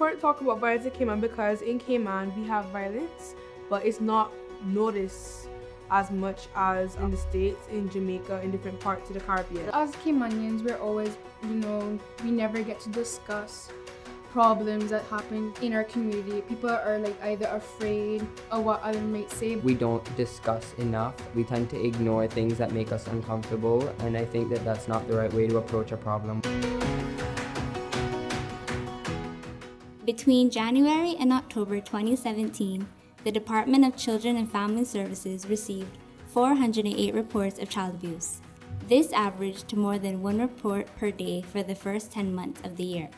important to talk about violence in Cayman because in Cayman we have violence, but it's not noticed as much as in the States, in Jamaica, in different parts of the Caribbean. As Caymanians, we're always, we never get to discuss problems that happen in our community. People are like either afraid of what others might say. We don't discuss enough. We tend to ignore things that make us uncomfortable, and I think that that's not the right way to approach a problem. Between January and October 2017, the Department of Children and Family Services received 408 reports of child abuse. This averaged to more than 1 report per day for the first 10 months of the year.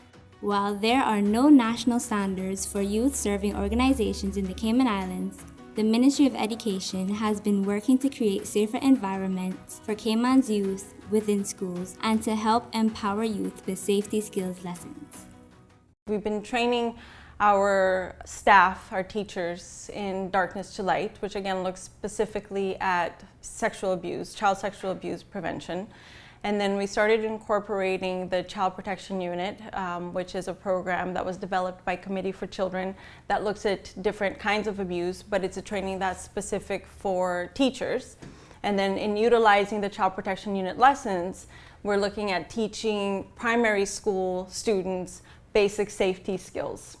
While there are no national standards for youth-serving organizations in the Cayman Islands, the Ministry of Education has been working to create safer environments for Cayman's youth within schools and to help empower youth with safety skills lessons. We've been training our staff, our teachers, in Darkness to Light, which again looks specifically at sexual abuse, child sexual abuse prevention. And then we started incorporating the Child Protection Unit, which is a program that was developed by Committee for Children that looks at different kinds of abuse, but it's a training that's specific for teachers. And then in utilizing the Child Protection Unit lessons, we're looking at teaching primary school students basic safety skills.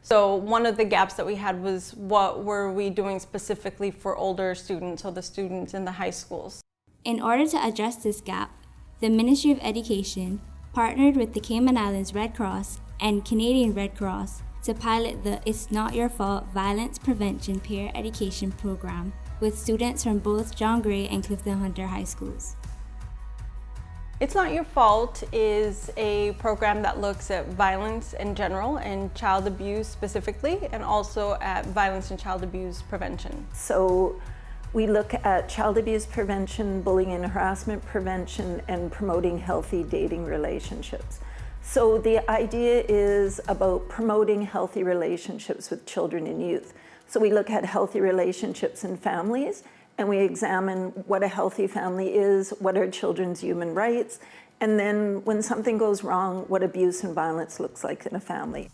So one of the gaps that we had was what were we doing specifically for older students, so the students in the high schools. In order to address this gap, the Ministry of Education partnered with the Cayman Islands Red Cross and Canadian Red Cross to pilot the It's Not Your Fault Violence Prevention Peer Education Program with students from both John Gray and Clifton Hunter High Schools. It's Not Your Fault is a program that looks at violence in general and child abuse specifically, and also at violence and child abuse prevention. So we look at child abuse prevention, bullying and harassment prevention, and promoting healthy dating relationships. So the idea is about promoting healthy relationships with children and youth. So we look at healthy relationships in families, and we examine what a healthy family is, what are children's human rights, and then when something goes wrong, what abuse and violence looks like in a family.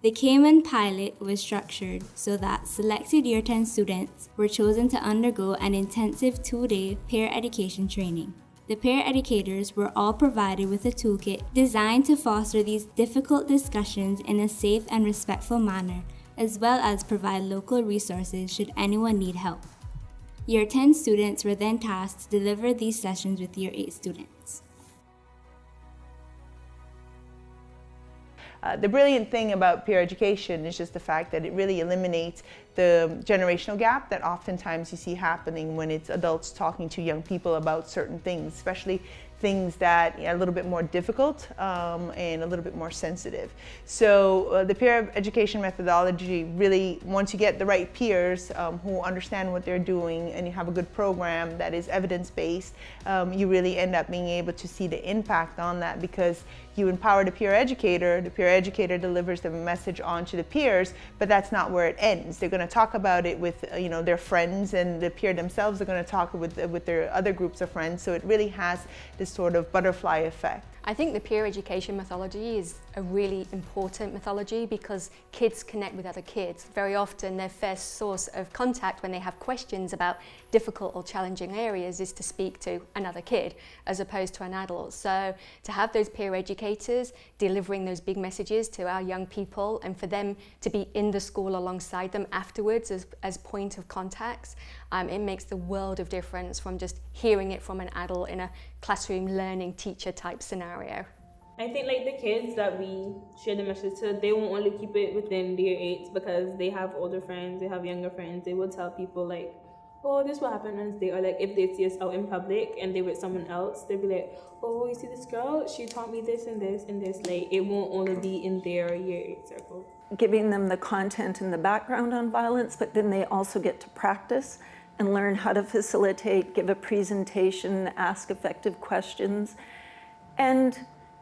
The Cayman pilot was structured so that selected Year 10 students were chosen to undergo an intensive 2-day peer education training. The peer educators were all provided with a toolkit designed to foster these difficult discussions in a safe and respectful manner, as well as provide local resources should anyone need help. Year 10 students were then tasked to deliver these sessions with Year 8 students. The brilliant thing about peer education is just the fact that it really eliminates the generational gap that oftentimes you see happening when it's adults talking to young people about certain things, especially things that are a little bit more difficult and a little bit more sensitive. So the peer education methodology really, once you get the right peers who understand what they're doing and you have a good program that is evidence-based, you really end up being able to see the impact on that because you empower the peer educator delivers the message on to the peers, but that's not where it ends. They're going to talk about it with their friends, and the peer themselves are going to talk with their other groups of friends, so it really has this sort of butterfly effect. I think the peer education methodology is a really important methodology because kids connect with other kids. Very often their first source of contact when they have questions about difficult or challenging areas is to speak to another kid as opposed to an adult. So to have those peer educators delivering those big messages to our young people and for them to be in the school alongside them afterwards as point of contacts, it makes the world of difference from just hearing it from an adult in a classroom learning teacher type scenario. I think like the kids that we share the message to, they won't only keep it within their eights because they have older friends, they have younger friends. They will tell people like, oh, this will happen on this day, or like if they see us out in public and they're with someone else, they'll be like, oh, you see this girl? She taught me this and this and this. Like it won't only be in their year 8 circle. Giving them the content and the background on violence, but then they also get to practice and learn how to facilitate, give a presentation, ask effective questions, and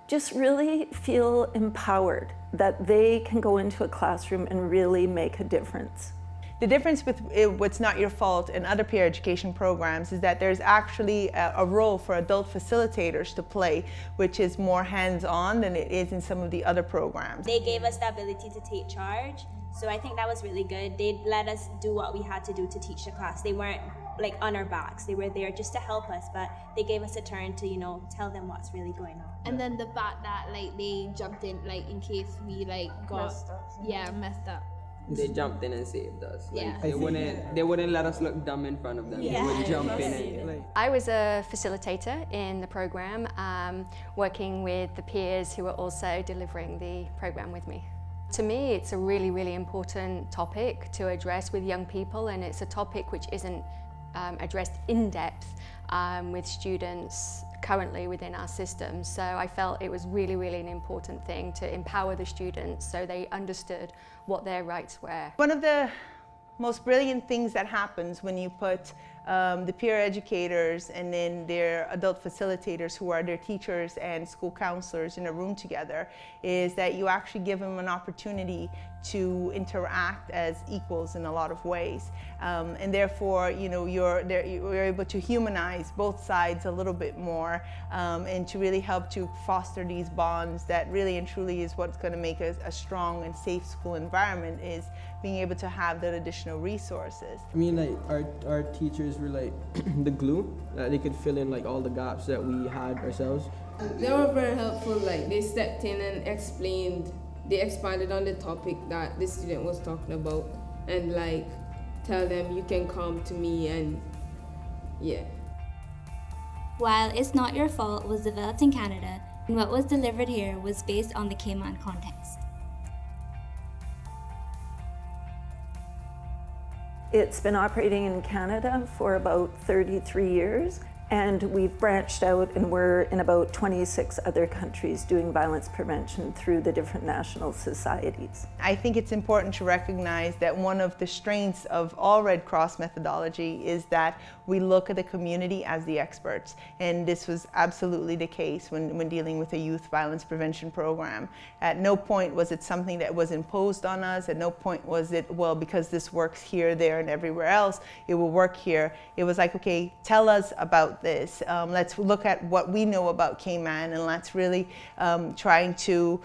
just really feel empowered that they can go into a classroom and really make a difference. The difference with What's Not Your Fault and other peer education programs is that there's actually a role for adult facilitators to play, which is more hands-on than it is in some of the other programs. They gave us the ability to take charge, so I think that was really good. They let us do what we had to do to teach the class. They weren't like on our backs. They were there just to help us, but they gave us a turn to, you know, tell them what's really going on. And then the fact that like they jumped in like in case we like got messed up. They jumped in and saved us. Like, Yeah. they wouldn't let us look dumb in front of them. Yeah. They would jump in and like. I was a facilitator in the program, working with the peers who were also delivering the program with me. To me, it's a really, really important topic to address with young people, and it's a topic which isn't addressed in depth with students currently within our system. So I felt it was really, really an important thing to empower the students so they understood what their rights were. One of the most brilliant things that happens when you put the peer educators and then their adult facilitators, who are their teachers and school counselors, in a room together, is that you actually give them an opportunity to interact as equals in a lot of ways, and therefore, you know, you're able to humanize both sides a little bit more, and to really help to foster these bonds that really and truly is what's going to make a strong and safe school environment, is being able to have that additional resources. I mean, like our teachers were like the glue that they could fill in like all the gaps that we had ourselves. They were very helpful. Like they stepped in and explained. They expanded on the topic that the student was talking about, and like tell them you can come to me, and yeah. While It's Not Your Fault was developed in Canada, and what was delivered here was based on the Cayman context. It's been operating in Canada for about 33 years, and we've branched out and we're in about 26 other countries doing violence prevention through the different national societies. I think it's important to recognize that one of the strengths of all Red Cross methodology is that we look at the community as the experts, and this was absolutely the case when dealing with a youth violence prevention program. At no point was it something that was imposed on us. At no point was it, well, because this works here, there, and everywhere else, it will work here. It was like, okay, tell us about this. Let's look at what we know about Cayman, and let's really trying to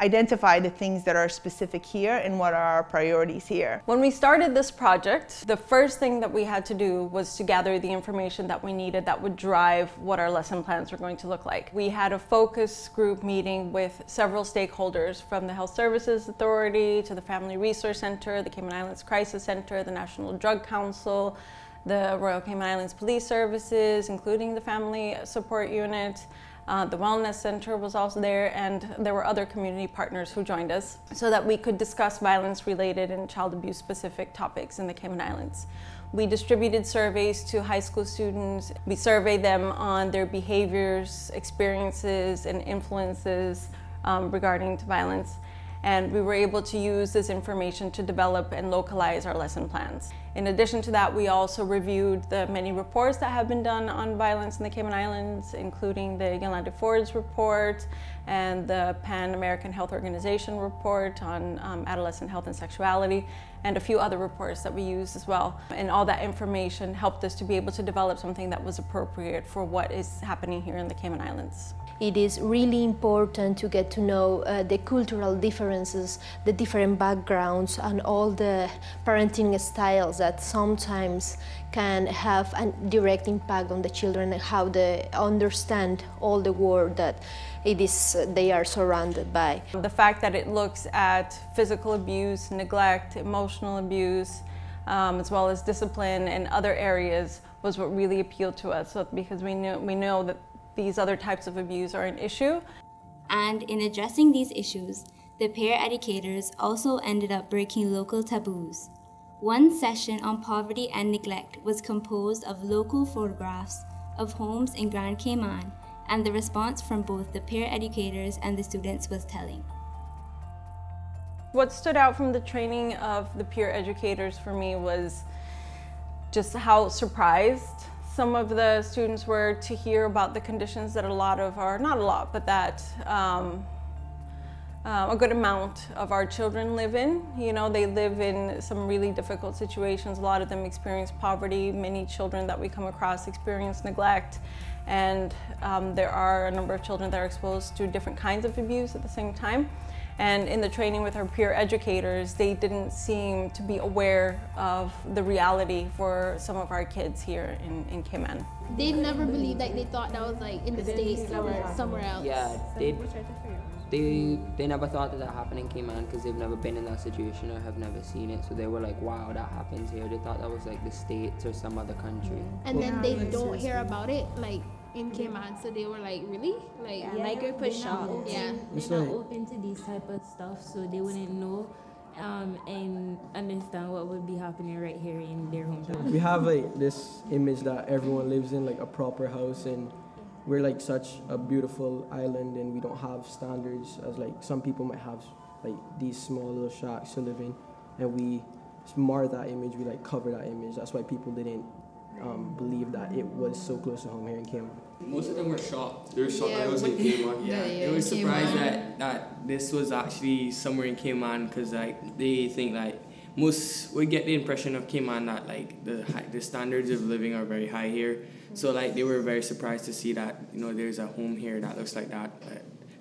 identify the things that are specific here and what are our priorities here. When we started this project, the first thing that we had to do was to gather the information that we needed that would drive what our lesson plans were going to look like. We had a focus group meeting with several stakeholders, from the Health Services Authority to the Family Resource Center, the Cayman Islands Crisis Center, the National Drug Council, the Royal Cayman Islands Police Services, including the Family Support Unit. The Wellness Center was also there, and there were other community partners who joined us so that we could discuss violence-related and child abuse-specific topics in the Cayman Islands. We distributed surveys to high school students. We surveyed them on their behaviors, experiences, and influences regarding to violence. And we were able to use this information to develop and localize our lesson plans. In addition to that, we also reviewed the many reports that have been done on violence in the Cayman Islands, including the Yolanda Ford's report and the Pan American Health Organization report on adolescent health and sexuality, and a few other reports that we used as well. And all that information helped us to be able to develop something that was appropriate for what is happening here in the Cayman Islands. It is really important to get to know the cultural differences, the different backgrounds, and all the parenting styles that sometimes can have a direct impact on the children and how they understand all the world that they are surrounded by. The fact that it looks at physical abuse, neglect, emotional abuse, as well as discipline and other areas was what really appealed to us, because we know that these other types of abuse are an issue. And in addressing these issues, the peer educators also ended up breaking local taboos. One session on poverty and neglect was composed of local photographs of homes in Grand Cayman, and the response from both the peer educators and the students was telling. What stood out from the training of the peer educators for me was just how surprised some of the students were to hear about the conditions that that a good amount of our children live in. You know, they live in some really difficult situations. A lot of them experience poverty. Many children that we come across experience neglect. And there are a number of children that are exposed to different kinds of abuse at the same time. And in the training with our peer educators, they didn't seem to be aware of the reality for some of our kids here in Cayman. They never believed, like they thought that was like in the States or somewhere else. Yeah, they never thought that happened in Cayman because they've never been in that situation or have never seen it. So they were like, wow, that happens here. They thought that was like the States or some other country. And then they don't hear about it like in Cayman, so they were like, really? Like, Yeah, my group was shocked. Yeah. They're not open to these type of stuff, so they wouldn't know and understand what would be happening right here in their hometown. We have like this image that everyone lives in like a proper house, and we're like such a beautiful island, and we don't have standards as like some people might have like these small little shacks to live in, and we mar that image, we like cover that image. That's why people didn't believe that it was so close to home here in Cayman. Most of them were shocked. They were shocked that it was in Cayman. They were surprised that this was actually somewhere in Cayman, because like they think like most would get the impression of Cayman that like the standards of living are very high here. So like they were very surprised to see that, you know, there's a home here that looks like that.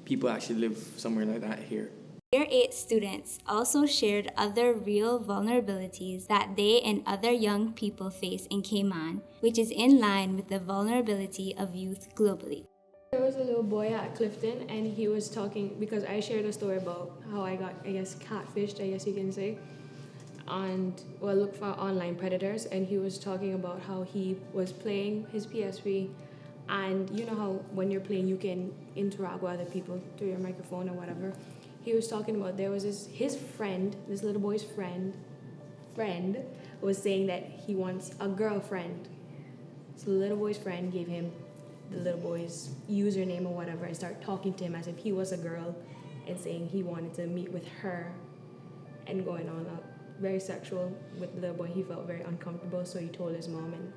People actually live somewhere like that here. Year 8 students also shared other real vulnerabilities that they and other young people face in Cayman, which is in line with the vulnerability of youth globally. There was a little boy at Clifton, and he was talking, because I shared a story about how I got, I guess, catfished, I guess you can say, and looked for online predators, and he was talking about how he was playing his PSP, and you know how when you're playing you can interact with other people through your microphone or whatever. He was talking about there was his friend, this little boy's friend was saying that he wants a girlfriend. So the little boy's friend gave him the little boy's username or whatever and started talking to him as if he was a girl and saying he wanted to meet with her and going on very sexual with the little boy. He felt very uncomfortable, so he told his mom and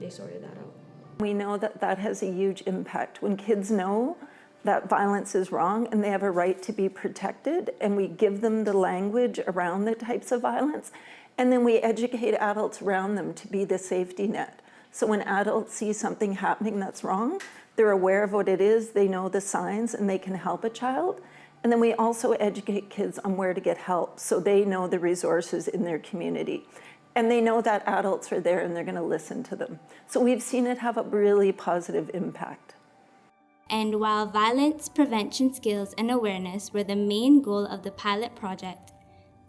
they sorted that out. We know that that has a huge impact. When kids know that violence is wrong and they have a right to be protected, and we give them the language around the types of violence, and then we educate adults around them to be the safety net. So when adults see something happening that's wrong, they're aware of what it is, they know the signs, and they can help a child. And then we also educate kids on where to get help, so they know the resources in their community. And they know that adults are there and they're going to listen to them. So we've seen it have a really positive impact. And while violence prevention skills and awareness were the main goal of the pilot project,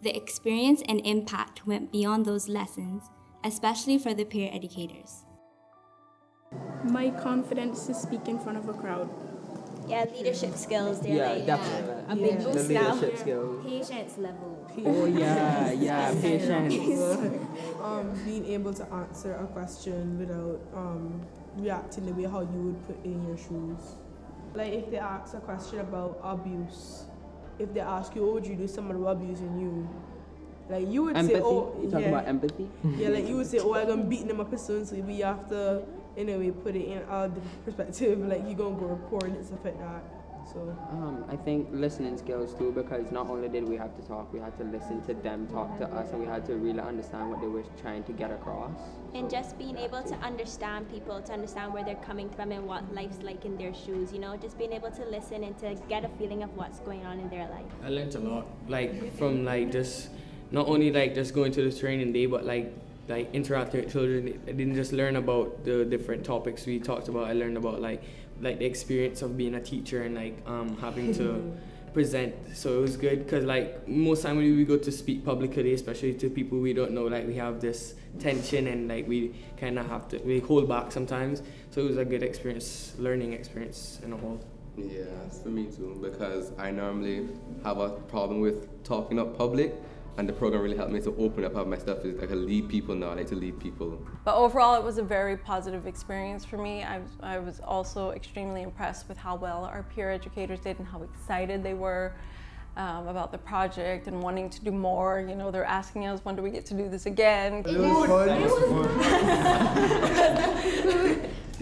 the experience and impact went beyond those lessons, especially for the peer educators. My confidence to speak in front of a crowd. Yeah, leadership skills. They're definitely. a big boost the now. leadership skills. Patience level. Oh yeah, patience. Being able to answer a question without reacting the way how you would put in your shoes. Like if they ask a question about abuse, if they ask you, what would you do someone was abusing you? Like you would empathy? say, oh, you talking about empathy? Yeah, like you would say, oh, I'm gonna beat them up as soon, so we have to, in a way, put it in our perspective. Like you gonna go report and stuff like that. So I think listening skills too, because not only did we have to talk, we had to listen to them talk to us, and we had to really understand what they were trying to get across. And just being able to understand people, to understand where they're coming from and what life's like in their shoes, you know, just being able to listen and to get a feeling of what's going on in their life. I learned a lot, like from like just not only like just going to the training day, but like interacting with children. I didn't just learn about the different topics we talked about. I learned about like the experience of being a teacher and like having to present. So it was good because like most time when we go to speak publicly, especially to people we don't know, like we have this tension and like we kind of have to, we hold back sometimes. So it was a good experience, learning experience in a whole. Yeah, for me too, because I normally have a problem with talking up public, and the program really helped me to open up how my stuff is. Like I lead people now, I like to lead people. But overall, it was a very positive experience for me. I was also extremely impressed with how well our peer educators did and how excited they were about the project and wanting to do more. You know, they're asking us, when do we get to do this again? It was fun.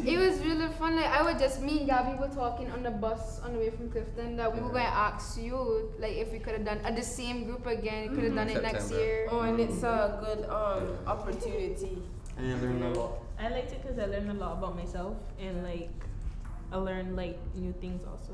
It was really fun. Like, me and Gabby were talking on the bus on the way from Clifton that we were going to ask you, like, if we could have done the same group again. We could have done it next year. Oh, and it's a good opportunity. And I learned a lot. I liked it because I learned a lot about myself, and like I learned like new things also.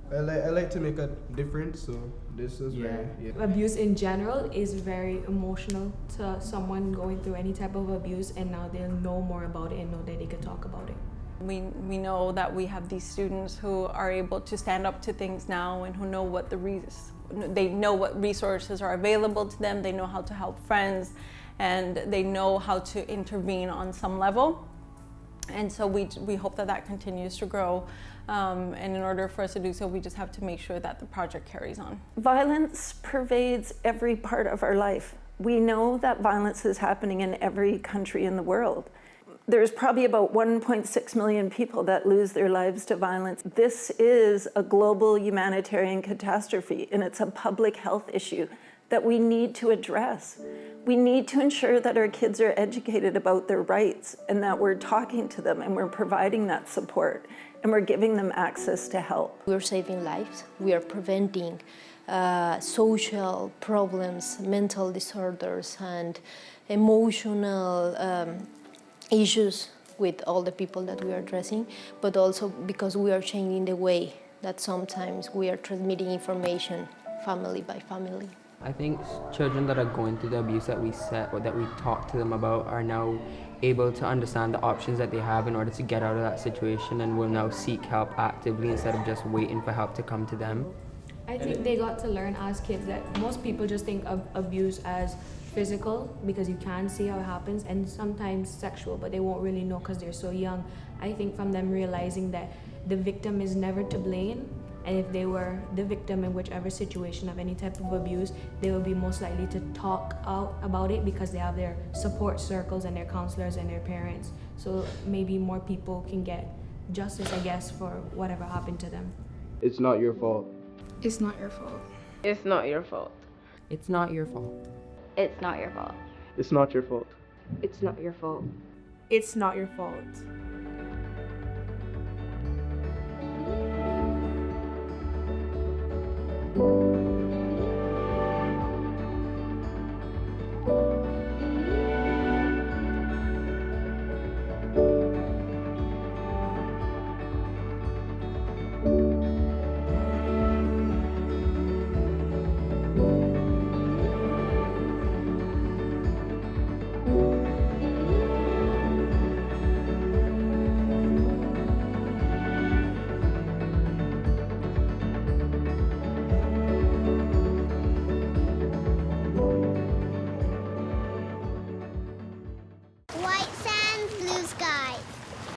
I like to make a difference, so this is very. Abuse in general is very emotional to someone going through any type of abuse, and now they'll know more about it and know that they can talk about it. We know that we have these students who are able to stand up to things now and who know what they know what resources are available to them, they know how to help friends, and they know how to intervene on some level. And so we hope that continues to grow. And in order for us to do so, we just have to make sure that the project carries on. Violence pervades every part of our life. We know that violence is happening in every country in the world. There's probably about 1.6 million people that lose their lives to violence. This is a global humanitarian catastrophe, and it's a public health issue that we need to address. We need to ensure that our kids are educated about their rights and that we're talking to them and we're providing that support and we're giving them access to help. We're saving lives. We are preventing social problems, mental disorders, and emotional issues with all the people that we are addressing, but also because we are changing the way that sometimes we are transmitting information family by family. I think children that are going through the abuse that we set or that we talk to them about are now able to understand the options that they have in order to get out of that situation, and will now seek help actively instead of just waiting for help to come to them. I think they got to learn as kids that most people just think of abuse as physical because you can see how it happens, and sometimes sexual, but they won't really know because they're so young. I think from them realizing that the victim is never to blame, and if they were the victim in whichever situation of any type of abuse, they will be most likely to talk out about it because they have their support circles and their counselors and their parents. So maybe more people can get justice, I guess, for whatever happened to them. It's not your fault. It's not your fault. It's not your fault. It's not your fault. It's not your fault. It's not your fault. It's not your fault. It's not your fault. Thank you.